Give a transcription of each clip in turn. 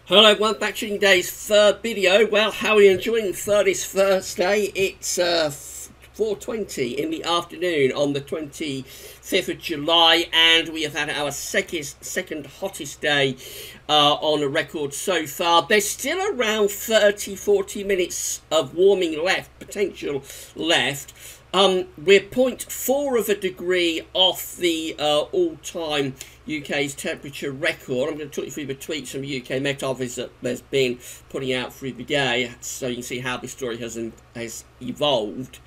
Hello everyone, back to today's third video. Well, how are you enjoying this first day? It's 4:20 in the afternoon on the 25th of July, and we have had our second hottest day on a record so far. There's still around 30-40 minutes of warming left, potential left. We're 0.4 of a degree off the all-time UK's temperature record. I'm going to talk you through the tweets from the UK Met Office that there's been putting out through the day, so you can see how this story has evolved.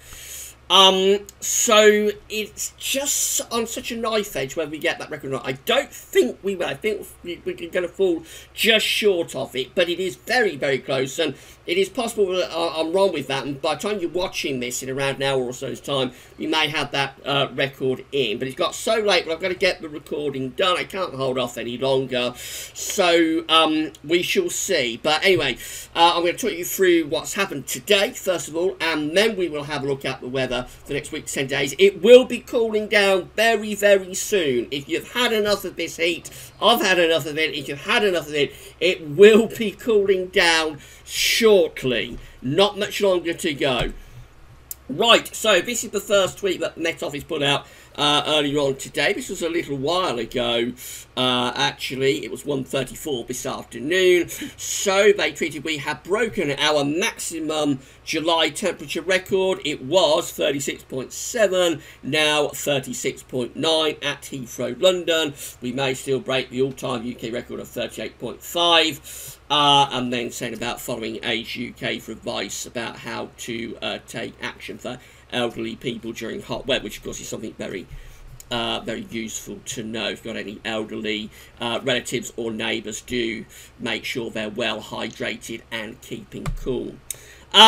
So it's just on such a knife edge whether we get that record or not. I don't think we will. I think we're going to fall just short of it, but it is very, very close, and it is possible that I'm wrong with that, and by the time you're watching this in around an hour or so's time, we may have that record in. But it's got so late, but I've got to get the recording done. I can't hold off any longer, so we shall see. But anyway, I'm going to talk you through what's happened today, first of all, and then we will have a look at the weather for the next week, 10 days. It will be cooling down very, very soon. If you've had enough of this heat, I've had enough of it. If you've had enough of it, it will be cooling down shortly. Not much longer to go. Right, so this is the first tweet that the Met Office put out earlier on today. This was a little while ago, actually. It was 1:34 this afternoon. So they tweeted, we have broken our maximum July temperature record. It was 36.7, now 36.9 at Heathrow, London. We may still break the all-time UK record of 38.5. And then saying about following Age UK for advice about how to take action for elderly people during hot weather, which of course is something very very useful to know. If you've got any elderly relatives or neighbours, do make sure they're well hydrated and keeping cool.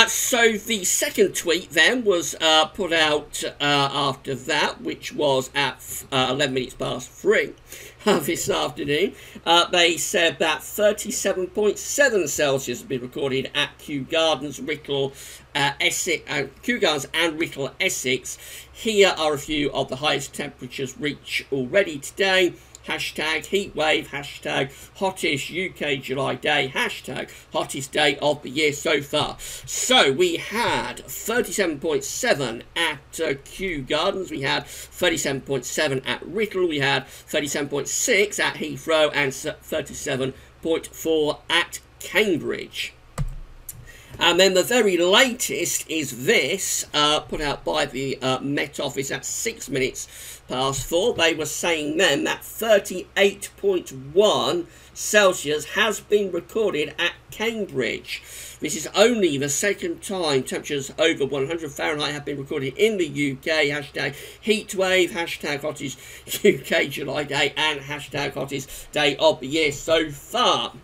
So the second tweet then was put out after that, which was at 11 minutes past 3 this afternoon. They said that 37.7 Celsius has been recorded at Kew Gardens, Whittle, Essex, Kew Gardens and Whittle, Essex. Here are a few of the highest temperatures reached already today. Hashtag heatwave, hashtag hottest UK July day, hashtag hottest day of the year so far. So we had 37.7 at Kew Gardens, we had 37.7 at Whittle, we had 37.6 at Heathrow, and 37.4 at Cambridge. And then the very latest is this, put out by the Met Office at 6 minutes past 4. They were saying then that 38.1 Celsius has been recorded at Cambridge. This is only the second time temperatures over 100 Fahrenheit have been recorded in the UK. Hashtag heatwave, hashtag hottest UK July day, and hashtag hottest day of the year so far.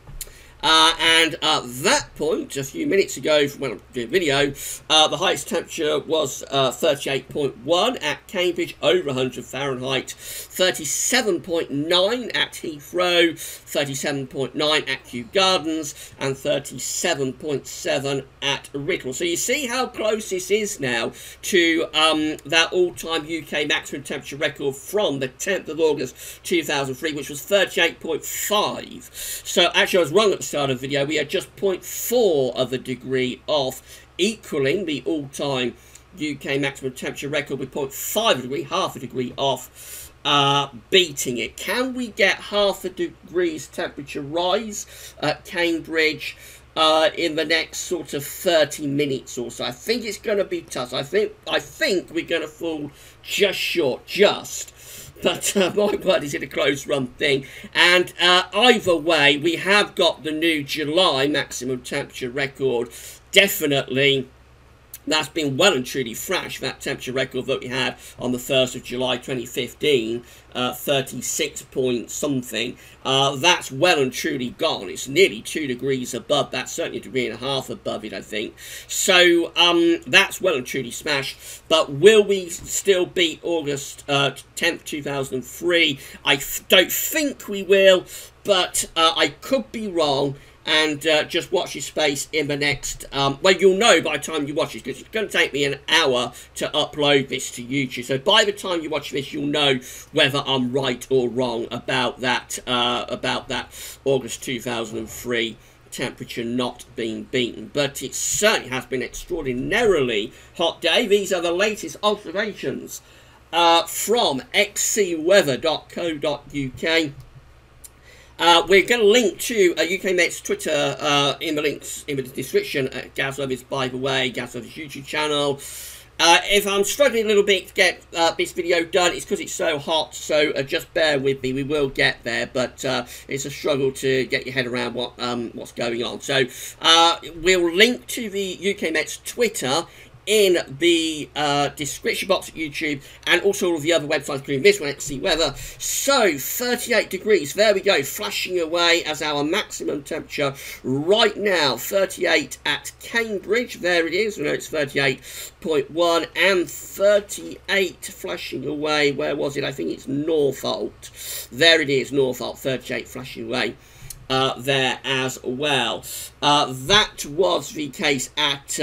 And at that point, a few minutes ago from when I'm doing the video, the highest temperature was 38.1 at Cambridge, over 100 Fahrenheit, 37.9 at Heathrow, 37.9 at Kew Gardens, and 37.7 at Whittle. So you see how close this is now to that all-time UK maximum temperature record from the 10th of August 2003, which was 38.5. So actually I was wrong at the start of the video. We are just 0.4 of a degree off, equaling the all-time UK maximum temperature record with 0.5 of a degree, half a degree off, beating it. Can we get half a degree's temperature rise at Cambridge in the next sort of 30 minutes or so? I think it's going to be tough. I think we're going to fall just short, but my word, is it a close run thing. And either way, we have got the new July maximum temperature record. Definitely, that's been well and truly thrashed, that temperature record that we had on the 1st of July 2015, 36 point something. That's well and truly gone. It's nearly 2 degrees above that, certainly a degree and a half above it, I think. So that's well and truly smashed. But will we still beat August 10th, 2003? I don't think we will, but I could be wrong. And just watch your space in the next, well, you'll know by the time you watch this, because it's going to take me an hour to upload this to YouTube. So by the time you watch this, you'll know whether I'm right or wrong about that August 2003 temperature not being beaten, but it certainly has been extraordinarily hot day. These are the latest observations from xcweather.co.uk. We're going to link to UK Met's Twitter in the links in the description. Gaz Weather's, by the way, Gaz Weather's YouTube channel. If I'm struggling a little bit to get this video done, it's because it's so hot, so just bear with me. We will get there, but it's a struggle to get your head around what's going on. So we'll link to the UK Met's Twitter in the description box at YouTube, and also all of the other websites, including this one, XC Weather. So 38 degrees, there we go, flashing away as our maximum temperature right now. 38 at Cambridge, there it is. We know it's 38.1, and 38 flashing away. Where was it? I think it's Northolt. There it is, Northolt, 38 flashing away. There as well. That was the case at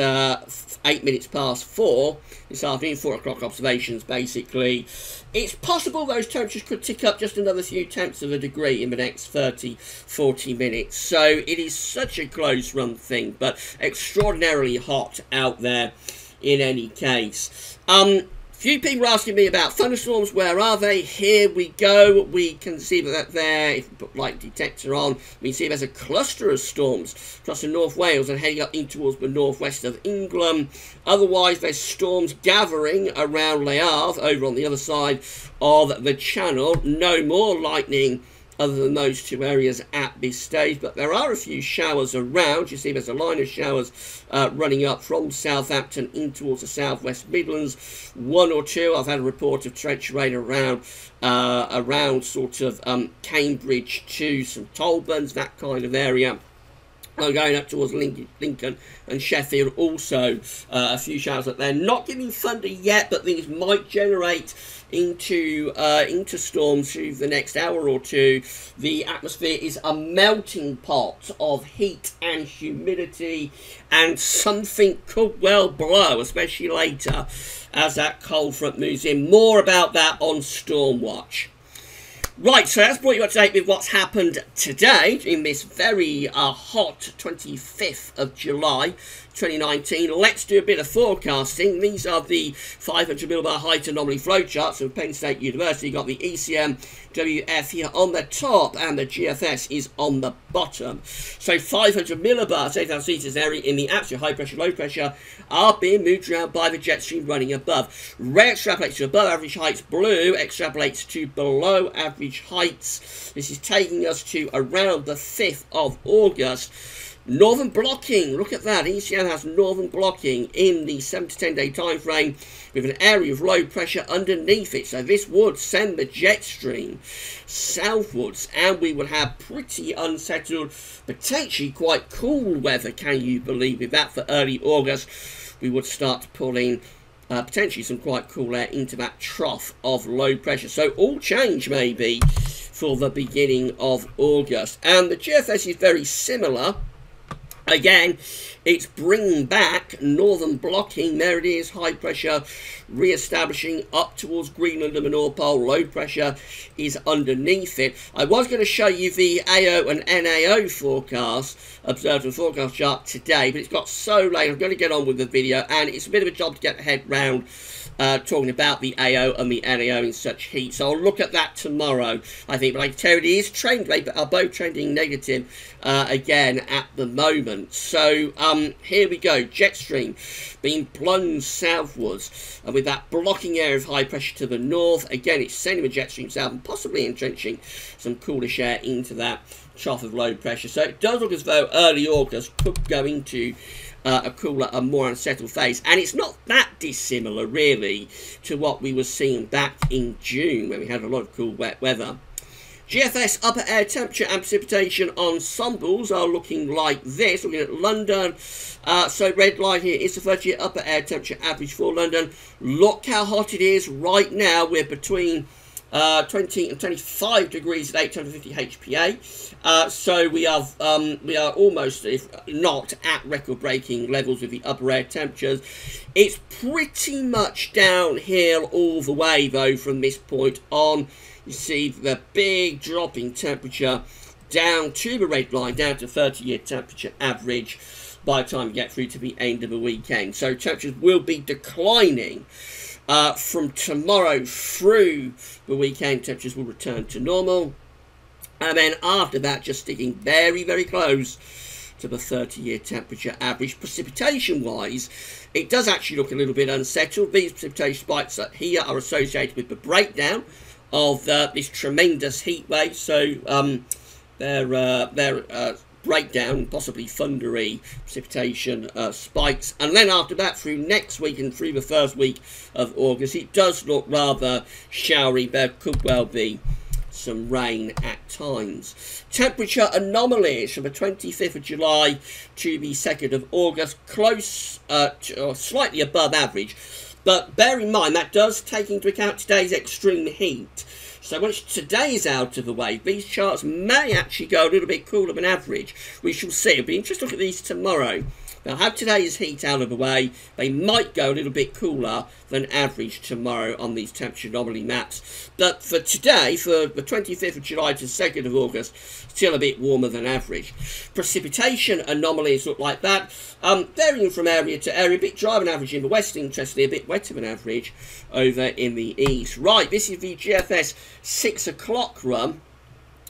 8 minutes past 4 this afternoon, 4 o'clock observations basically. It's possible those temperatures could tick up just another few tenths of a degree in the next 30-40 minutes. So it is such a close run thing, but extraordinarily hot out there in any case. Few people are asking me about thunderstorms. Where are they? Here we go. We can see that there, if we put light detector on, we see there's a cluster of storms across the North Wales and heading up in towards the northwest of England. Otherwise, there's storms gathering around Le Havre over on the other side of the channel. No more lightning other than those two areas at this stage, but there are a few showers around. You see there's a line of showers running up from Southampton in towards the southwest Midlands. One or two, I've had a report of trench rain around sort of Cambridge to St Albans, that kind of area. Going up towards Lincoln and Sheffield, also a few showers that they're not giving thunder yet, but things might generate into storms through the next hour or two. The atmosphere is a melting pot of heat and humidity, and something could well blow, especially later as that cold front moves in. More about that on Storm Watch. Right, so that's brought you up to date with what's happened today in this very hot 25th of July 2019. Let's do a bit of forecasting. These are the 500 millibar height anomaly flowcharts from Penn State University. You've got the ECM WF here on the top, and the GFS is on the bottom. So 500 millibars, 8,000 litres area in the absolute high pressure, low pressure are being moved around by the jet stream running above. Red extrapolates to above average heights, blue extrapolates to below average heights. This is taking us to around the 5th of August. Northern blocking, look at that. ECM has northern blocking in the 7 to 10 day time frame with an area of low pressure underneath it. So this would send the jet stream southwards, and we would have pretty unsettled, potentially quite cool weather. Can you believe it? That for early August, we would start to pull in potentially some quite cool air into that trough of low pressure. So all change maybe for the beginning of August. And the GFS is very similar. Again, it's bringing back northern blocking. There it is, high pressure re-establishing up towards Greenland and the North Pole. Low pressure is underneath it. I was going to show you the AO and NAO forecast, observed and forecast chart today, but it's got so late. I'm going to get on with the video, and it's a bit of a job to get the head round talking about the AO and the NAO in such heat. So I'll look at that tomorrow, I think. But I can tell you it is trend rate, but are both trending negative again at the moment. So here we go. Jet stream being plunged southwards, and with that blocking area of high pressure to the north. Again, it's sending the jet stream south and possibly entrenching some coolish air into that trough of low pressure. So it does look as though early August could go into a cooler and more unsettled phase, and it's not that dissimilar really to what we were seeing back in June when we had a lot of cool wet weather. GFS upper air temperature and precipitation ensembles are looking like this. Looking at London, so red line here is the 30-year upper air temperature average for London. Look how hot it is right now. We're between 20 and 25 degrees at 850 HPA. So we are almost, if not at record-breaking levels with the upper air temperatures. It's pretty much downhill all the way, though, from this point on. You see the big drop in temperature down to the red line, down to 30-year temperature average by the time we get through to the end of the weekend. So temperatures will be declining from tomorrow through the weekend. Temperatures will return to normal, and then after that just sticking very, very close to the 30-year temperature average. Precipitation wise, it does actually look a little bit unsettled. These precipitation spikes up here are associated with the breakdown of this tremendous heat wave, so their breakdown, possibly thundery precipitation spikes, and then after that through next week and through the first week of August it does look rather showery. There could well be some rain at times. Temperature anomalies from the 25th of July to the 2nd of August, close to, or slightly above average, but bear in mind that does take into account today's extreme heat. So once today is out of the way, these charts may actually go a little bit cooler than average. We shall see. It'll be interesting to look at these tomorrow. They'll have today's heat out of the way. They might go a little bit cooler than average tomorrow on these temperature anomaly maps. But for today, for the 25th of July to 2nd of August, still a bit warmer than average. Precipitation anomalies look like that. Varying from area to area, a bit drier than average in the west, interestingly, a bit wetter than average over in the east. Right, this is the GFS 6 o'clock run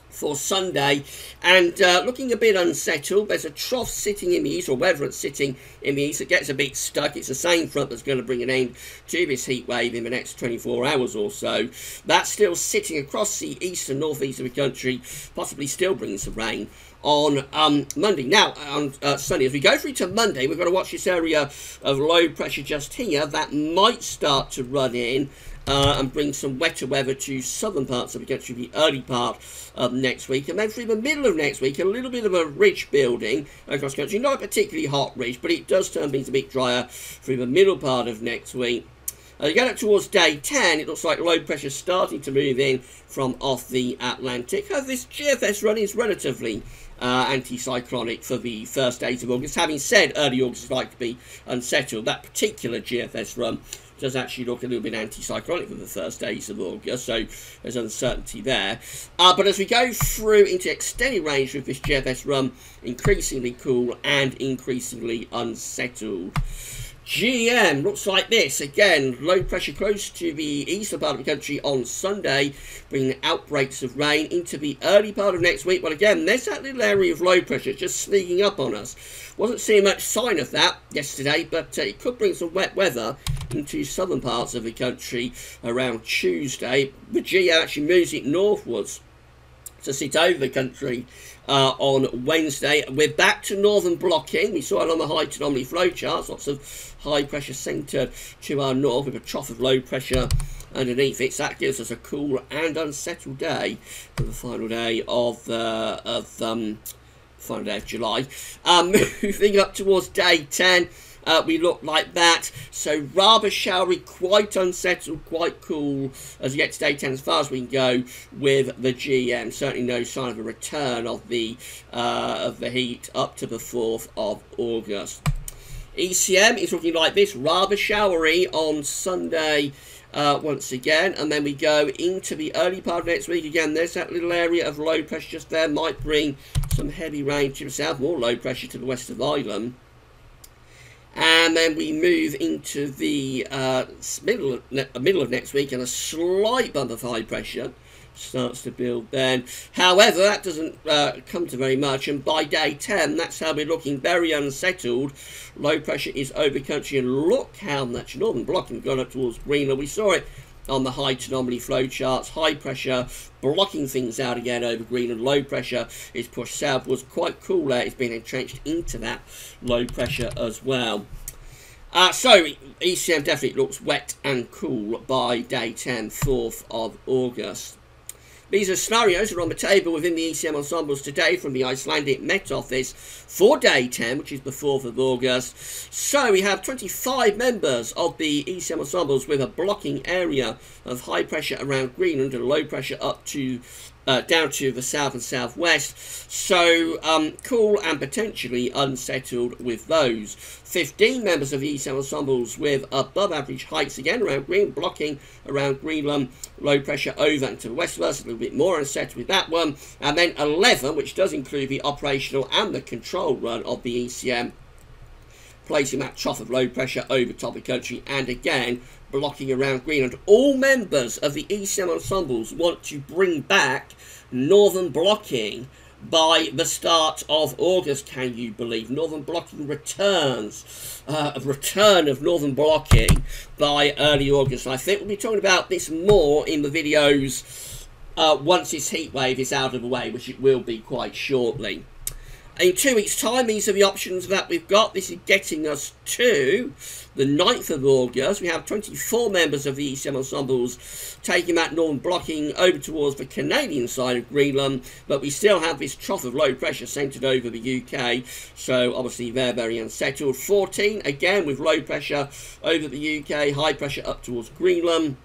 for Sunday, and looking a bit unsettled. There's a trough sitting in the east, or whether it's sitting in the east, it gets a bit stuck. It's the same front that's going to bring an end to this heat wave in the next 24 hours or so. That's still sitting across the east and northeast of the country, possibly still bringing some rain on Monday. Now, on Sunday, as we go through to Monday, we've got to watch this area of low pressure just here. That might start to run in and bring some wetter weather to southern parts of the country, the early part of next week. And then through the middle of next week, a little bit of a ridge building across the country. Not a particularly hot ridge, but it does turn things a bit drier through the middle part of next week. As you get up towards day 10, it looks like low pressure starting to move in from off the Atlantic. This GFS run is relatively anticyclonic for the first days of August. Having said early August is like to be unsettled, that particular GFS run does actually look a little bit anticyclonic for the first days of August, so there's uncertainty there. But as we go through into extended range with this GFS run, increasingly cool and increasingly unsettled. GM looks like this. Again, low pressure close to the eastern part of the country on Sunday, bringing outbreaks of rain into the early part of next week. Well, again, there's that little area of low pressure just sneaking up on us. Wasn't seeing much sign of that yesterday, but it could bring some wet weather into southern parts of the country around Tuesday. The GM actually moves it northwards to sit over the country on Wednesday. We're back to northern blocking. We saw it on the height anomaly flow charts. Lots of high pressure centred to our north with a trough of low pressure underneath it. So that gives us a cool and unsettled day for the final day of final day of July. Moving up towards day 10. We look like that, so rather showery, quite unsettled, quite cool as we get to day 10 as far as we can go with the GM. Certainly no sign of a return of the heat up to the 4th of August. ECM is looking like this, rather showery on Sunday once again, and then we go into the early part of next week. Again, there's that little area of low pressure just there, might bring some heavy rain to the south, more low pressure to the west of Ireland. And then we move into the middle of next week, and a slight bump of high pressure starts to build then. However, that doesn't come to very much, and by day 10, that's how we're looking, very unsettled. Low pressure is over country, and look how much northern blocking gone up towards Greenland. We saw it on the height anomaly flow charts. High pressure blocking things out again over Greenland. Low pressure is pushed southwards. Quite cool there. It's been entrenched into that low pressure as well. So ECM definitely looks wet and cool by day 10, 4th of August. These are scenarios that are on the table within the ECM ensembles today from the Icelandic Met Office for day 10, which is the 4th of August. So we have 25 members of the ECM ensembles with a blocking area of high pressure around Greenland and low pressure up to down to the south and southwest. So cool and potentially unsettled with those. 15 members of the east ensembles with above average heights again around blocking around Greenland. Low pressure over and to the west of us, a little bit more unsettled with that one. And then 11, which does include the operational and the control run of the ECM, placing that trough of low pressure over top of the country and again blocking around Greenland. All members of the ECM ensembles want to bring back northern blocking by the start of August, can you believe? Northern blocking returns, a return of northern blocking by early August. I think we'll be talking about this more in the videos once this heat wave is out of the way, which it will be quite shortly. In 2 weeks' time, these are the options that we've got. This is getting us to the 9th of August. We have 24 members of the ECM ensembles taking that northern blocking over towards the Canadian side of Greenland, but we still have this trough of low pressure centred over the UK, so obviously they're very unsettled. 14, again with low pressure over the UK, high pressure up towards Greenland.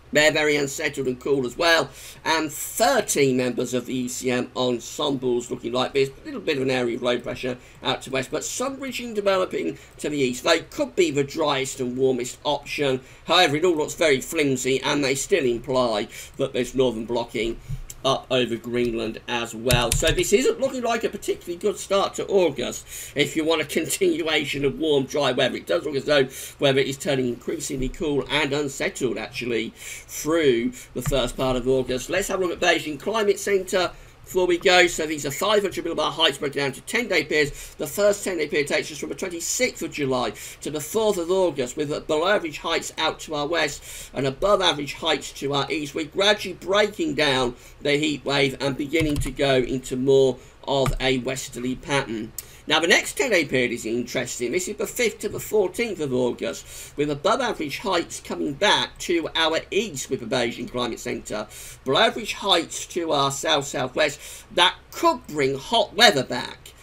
They're very unsettled and cool as well. And 13 members of the ECM ensembles looking like this. A little bit of an area of low pressure out to west, but some regime developing to the east. They could be the driest and warmest option. However, it all looks very flimsy, and they still imply that there's northern blocking up over Greenland as well. So this isn't looking like a particularly good start to August if you want a continuation of warm, dry weather. It does look as though weather is turning increasingly cool and unsettled actually through the first part of August. Let's have a look at Beijing Climate Centre before we go. So these are 500 millibar heights broken down to 10-day periods. The first 10-day period takes us from the 26th of July to the 4th of August, with below average heights out to our west and above average heights to our east. We're gradually breaking down the heat wave and beginning to go into more of a westerly pattern. Now, the next 10-day period is interesting. This is the 5th to the 14th of August, with above average heights coming back to our east with the Beijing Climate Centre. Below average heights to our south-southwest. That could bring hot weather back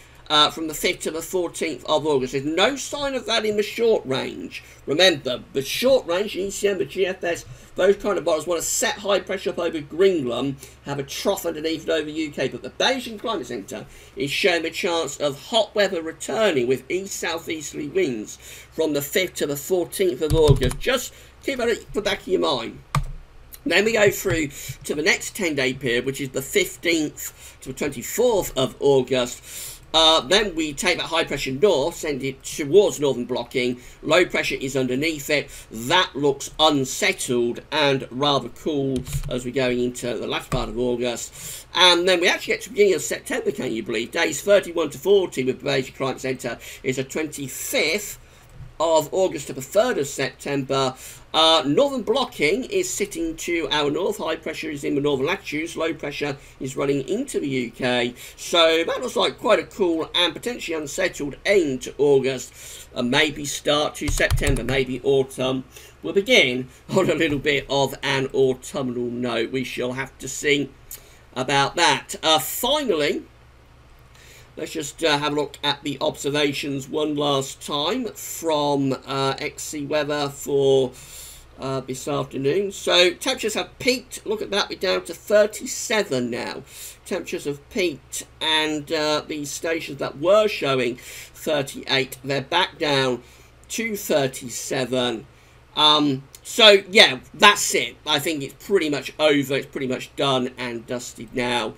from the 5th to the 14th of August. There's no sign of that in the short range. Remember, the short range, the ECM, the GFS, those kind of models want to set high pressure up over Greenland, have a trough underneath it over the UK. But the Beijing Climate Centre is showing a chance of hot weather returning with east-southeasterly winds from the 5th to the 14th of August. Just keep that at the back of your mind. Then we go through to the next 10-day period, which is the 15th to the 24th of August. Then we take that high pressure north, send it towards northern blocking. Low pressure is underneath it. That looks unsettled and rather cool as we're going into the last part of August. And then we actually get to the beginning of September, can you believe? Days 31 to 40 with the Beijing Climate Centre is the 25th of August to the 3rd of September. Northern blocking is sitting to our north. High pressure is in the northern latitudes. Low pressure is running into the UK. So that looks like quite a cool and potentially unsettled end to August. And maybe start to September, maybe autumn. We'll begin on a little bit of an autumnal note. We shall have to see about that. Finally, let's just have a look at the observations one last time from XC Weather for this afternoon. So temperatures have peaked. Look at that, we're down to 37 now. Temperatures have peaked, and these stations that were showing 38, they're back down to 37. So yeah, that's it. I think it's pretty much over. It's pretty much done and dusted now.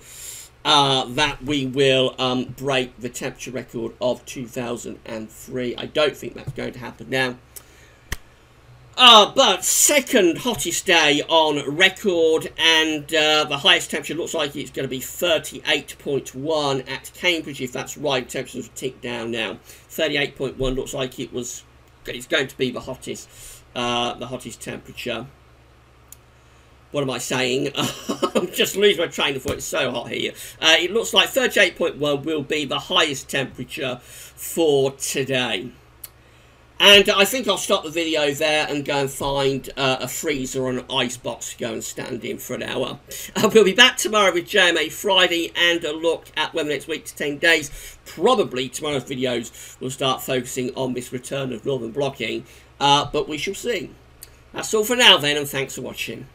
That we will break the temperature record of 2003. I don't think that's going to happen now. But second hottest day on record, and the highest temperature looks like it's going to be 38.1 at Cambridge. If that's right, temperatures have ticked down now. 38.1 looks like it's going to be the hottest temperature. What am I saying? I'm just losing my train of thought. It's so hot here. It looks like 38.1 will be the highest temperature for today. And I think I'll stop the video there and go and find a freezer or an ice box to go and stand in for an hour. We'll be back tomorrow with JMA Friday and a look at weather next week to 10 days. Probably tomorrow's videos will start focusing on this return of northern blocking, but we shall see. That's all for now then, and thanks for watching.